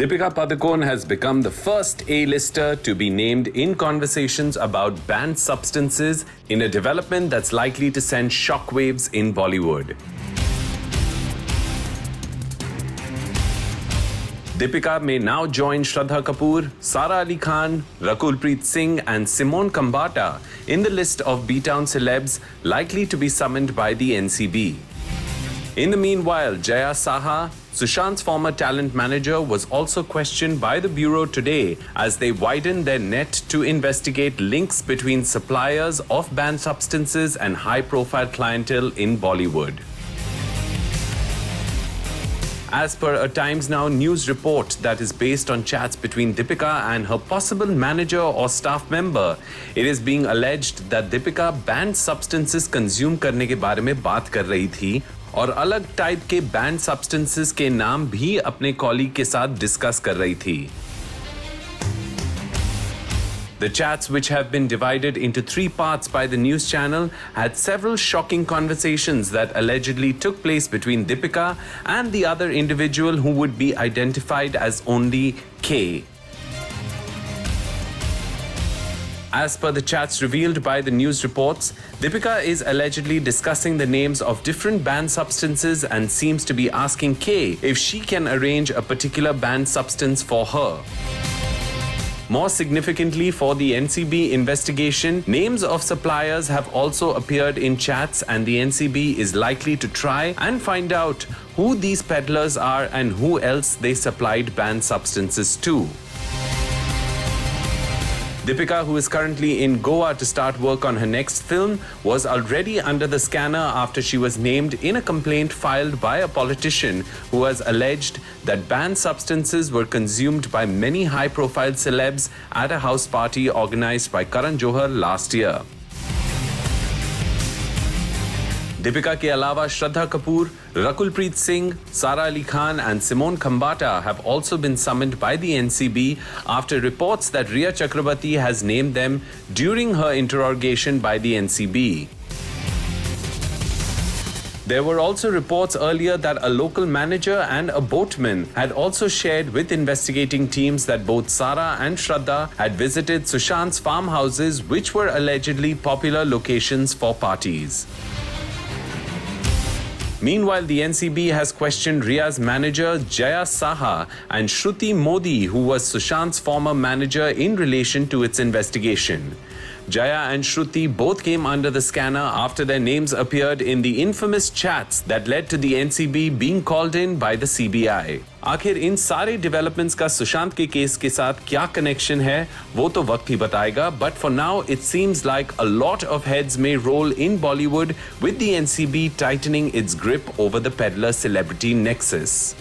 Deepika Padukone has become the first A-lister to be named in conversations about banned substances in a development that's likely to send shockwaves in Bollywood. Deepika may now join Shraddha Kapoor, Sara Ali Khan, Rakul Preet Singh and Simone Kambata in the list of B-Town celebs likely to be summoned by the NCB. In the meanwhile, Jaya Saha, Sushant's former talent manager, was also questioned by the Bureau today as they widened their net to investigate links between suppliers of banned substances and high-profile clientele in Bollywood. As per a Times Now news report that is based on chats between Deepika and her possible manager or staff member, it is being alleged that Deepika banned substances consume करने के बारे में बात कर रही थी और अलग टाइप के बैंड सब्सटेंसेस के नाम भी अपने कॉलीग के साथ डिस्कस कर रही थी. The chats, which have been divided into 3 parts by the news channel, had several shocking conversations that allegedly took place between Deepika and the other individual who would be identified as only K. As per the chats revealed by the news reports, Deepika is allegedly discussing the names of different banned substances and seems to be asking K if she can arrange a particular banned substance for her. More significantly for the NCB investigation, names of suppliers have also appeared in chats and the NCB is likely to try and find out who these peddlers are and who else they supplied banned substances to. Deepika, who is currently in Goa to start work on her next film, was already under the scanner after she was named in a complaint filed by a politician who has alleged that banned substances were consumed by many high-profile celebs at a house party organized by Karan Johar last year. Deepika ke alawa Shraddha Kapoor, Rakul Preet Singh, Sara Ali Khan and Simone Kambata have also been summoned by the NCB after reports that Rhea Chakrabarti has named them during her interrogation by the NCB. There were also reports earlier that a local manager and a boatman had also shared with investigating teams that both Sara and Shraddha had visited Sushant's farmhouses, which were allegedly popular locations for parties. Meanwhile, the NCB has questioned Rhea's manager Jaya Saha and Shruti Modi, who was Sushant's former manager, in relation to its investigation. Jaya and Shruti both came under the scanner after their names appeared in the infamous chats that led to the NCB being called in by the CBI. आखिर इन सारे developments का सुशांत के case के साथ क्या connection है वो तो वक्त ही बताएगा, but for now it seems like a lot of heads may roll in Bollywood with the NCB tightening its grip over the peddler celebrity nexus.